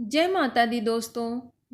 जय माता दी दोस्तों।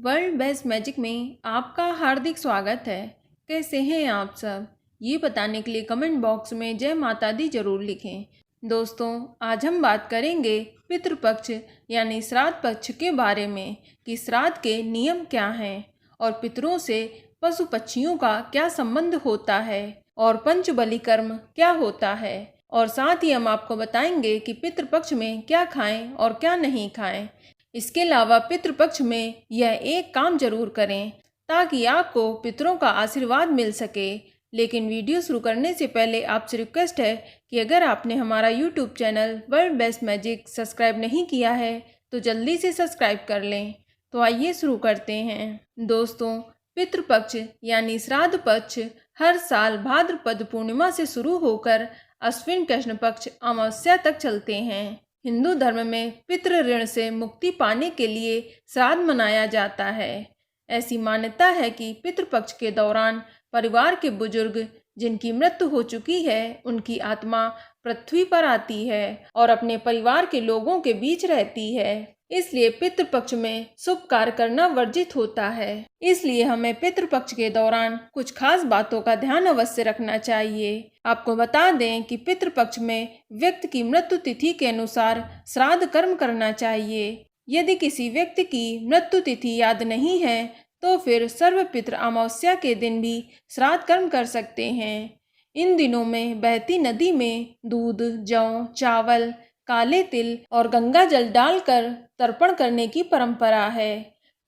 वर्ल्ड बेस्ट मैजिक में आपका हार्दिक स्वागत है। कैसे हैं आप सब, ये बताने के लिए कमेंट बॉक्स में जय माता दी जरूर लिखें। दोस्तों, आज हम बात करेंगे पितृपक्ष यानी श्राद्ध पक्ष के बारे में कि श्राद्ध के नियम क्या हैं और पितरों से पशु पक्षियों का क्या संबंध होता है और पंचबली कर्म क्या होता है। और साथ ही हम आपको बताएंगे कि पितृपक्ष में क्या खाएं और क्या नहीं खाएं। इसके अलावा पितृपक्ष में यह एक काम जरूर करें ताकि आपको पितरों का आशीर्वाद मिल सके। लेकिन वीडियो शुरू करने से पहले आपसे रिक्वेस्ट है कि अगर आपने हमारा YouTube channel world best magic subscribe नहीं किया है तो जल्दी से सब्सक्राइब कर लें। तो आइए शुरू करते हैं। दोस्तों, पितृपक्ष यानी श्राद्ध पक्ष हर साल भाद्रपद पूर्णिमा से शुरू होकर अश्विन कृष्ण पक्ष अमावस्या तक चलते हैं। हिंदू धर्म में पितृ ऋण से मुक्ति पाने के लिए श्राद्ध मनाया जाता है। ऐसी मान्यता है कि पितृपक्ष के दौरान परिवार के बुजुर्ग जिनकी मृत्यु हो चुकी है उनकी आत्मा पृथ्वी पर आती है और अपने परिवार के लोगों के बीच रहती है। इसलिए पितृपक्ष में शुभ कार्य करना वर्जित होता है। इसलिए हमें पितृपक्ष के दौरान कुछ खास बातों का ध्यान अवश्य रखना चाहिए। आपको बता दें कि पितृपक्ष में व्यक्ति की मृत्यु तिथि के अनुसार श्राद्ध कर्म करना चाहिए। यदि किसी व्यक्ति की मृत्यु तिथि याद नहीं है तो फिर सर्वपितृ अमावस्या के दिन भी श्राद्ध कर्म कर सकते हैं। इन दिनों में बहती नदी में दूध, जौ, चावल, काले तिल और गंगा जल डालकर तर्पण करने की परंपरा है।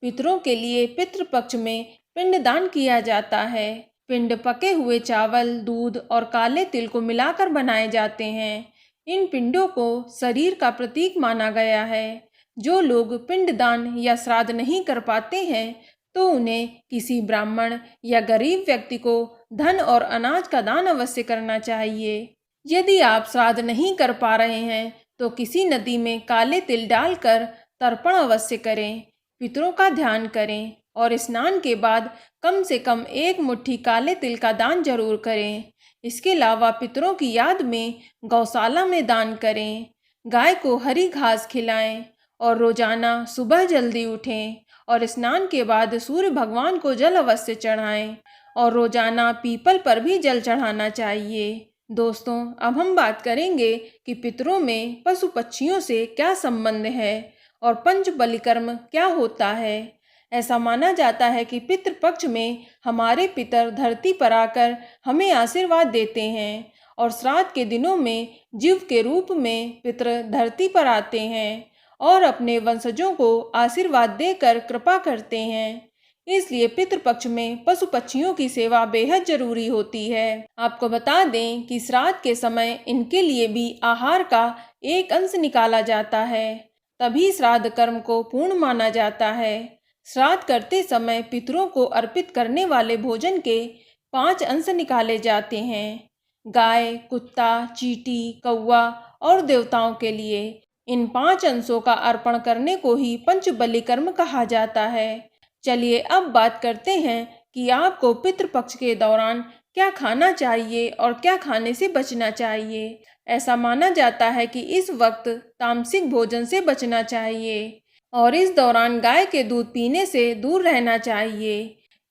पितरों के लिए पितृपक्ष में पिंडदान किया जाता है। पिंड पके हुए चावल, दूध और काले तिल को मिलाकर बनाए जाते हैं। इन पिंडों को शरीर का प्रतीक माना गया है। जो लोग पिंडदान या श्राद्ध नहीं कर पाते हैं तो उन्हें किसी ब्राह्मण या गरीब व्यक्ति को धन और अनाज का दान अवश्य करना चाहिए। यदि आप श्राद्ध नहीं कर पा रहे हैं तो किसी नदी में काले तिल डालकर तर्पण अवश्य करें। पितरों का ध्यान करें और स्नान के बाद कम से कम 1 मुट्ठी काले तिल का दान जरूर करें। इसके अलावा पितरों की याद में गौशाला में दान करें। गाय को हरी घास खिलाएं और रोजाना सुबह जल्दी उठें और स्नान के बाद सूर्य भगवान को जल अवश्य चढ़ाएं और रोजाना पीपल पर भी जल चढ़ाना चाहिए। दोस्तों, अब हम बात करेंगे कि पितरों में पशु पक्षियों से क्या संबंध है और पंचबली कर्म क्या होता है। ऐसा माना जाता है कि पितृपक्ष में हमारे पितर धरती पर आकर हमें आशीर्वाद देते हैं और श्राद्ध के दिनों में जीव के रूप में पितर धरती पर आते हैं और अपने वंशजों को आशीर्वाद देकर कृपा करते हैं। इसलिए पितृपक्ष में पशु पक्षियों की सेवा बेहद जरूरी होती है। आपको बता दें कि श्राद्ध के समय इनके लिए भी आहार का एक अंश निकाला जाता है, तभी श्राद्ध कर्म को पूर्ण माना जाता है। श्राद्ध करते समय पितरों को अर्पित करने वाले भोजन के 5 अंश निकाले जाते हैं। गाय, कुत्ता, चींटी, कौवा और देवताओं के लिए इन 5 अंशों का अर्पण करने को ही पंचबली कर्म कहा जाता है। चलिए अब बात करते हैं कि आपको पितृपक्ष के दौरान क्या खाना चाहिए और क्या खाने से बचना चाहिए। ऐसा माना जाता है कि इस वक्त तामसिक भोजन से बचना चाहिए और इस दौरान गाय के दूध पीने से दूर रहना चाहिए।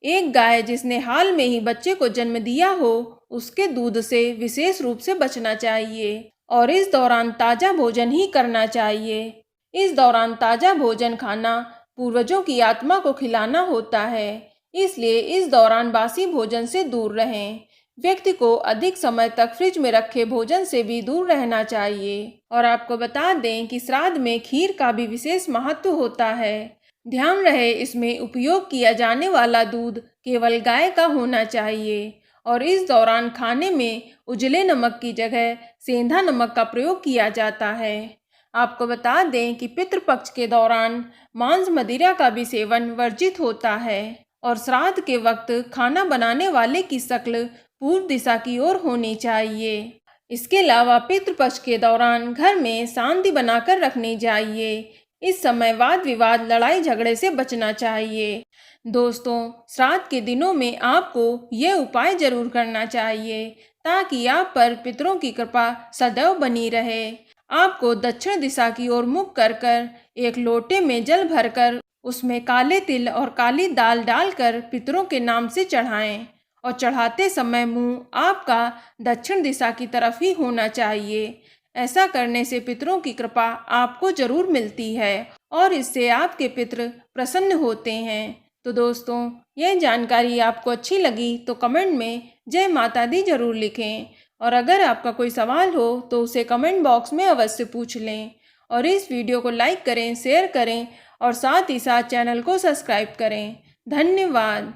एक गाय जिसने हाल में ही बच्चे को जन्म दिया हो उसके दूध से विशेष रूप से बचना चाहिए और इस दौरान ताज़ा भोजन ही करना चाहिए। इस दौरान ताज़ा भोजन खाना पूर्वजों की आत्मा को खिलाना होता है, इसलिए इस दौरान बासी भोजन से दूर रहें। व्यक्ति को अधिक समय तक फ्रिज में रखे भोजन से भी दूर रहना चाहिए। और आपको बता दें कि श्राद्ध में खीर का भी विशेष महत्व होता है। ध्यान रहे इसमें उपयोग किया जाने वाला दूध केवल गाय का होना चाहिए और इस दौरान खाने में उजले नमक की जगह सेंधा नमक का प्रयोग किया जाता है। आपको बता दें कि पितृपक्ष के दौरान मांस मदिरा का भी सेवन वर्जित होता है और श्राद्ध के वक्त खाना बनाने वाले की शक्ल पूर्व दिशा की ओर होनी चाहिए। इसके अलावा पितृपक्ष के दौरान घर में शांति बनाकर रखनी चाहिए। इस समय वाद विवाद, लड़ाई झगड़े से बचना चाहिए। दोस्तों, श्राद्ध के दिनों में आपको यह उपाय जरूर करना चाहिए ताकि आप पर पितरों की कृपा सदैव बनी रहे। आपको दक्षिण दिशा की ओर मुख कर कर एक लोटे में जल भरकर उसमें काले तिल और काली दाल डालकर पितरों के नाम से चढ़ाएं और चढ़ाते समय मुंह आपका दक्षिण दिशा की तरफ ही होना चाहिए। ऐसा करने से पितरों की कृपा आपको जरूर मिलती है और इससे आपके पितृ प्रसन्न होते हैं। तो दोस्तों, यह जानकारी आपको अच्छी लगी तो कमेंट में जय माता दी जरूर लिखें और अगर आपका कोई सवाल हो तो उसे कमेंट बॉक्स में अवश्य पूछ लें और इस वीडियो को लाइक करें, शेयर करें और साथ ही साथ चैनल को सब्सक्राइब करें। धन्यवाद।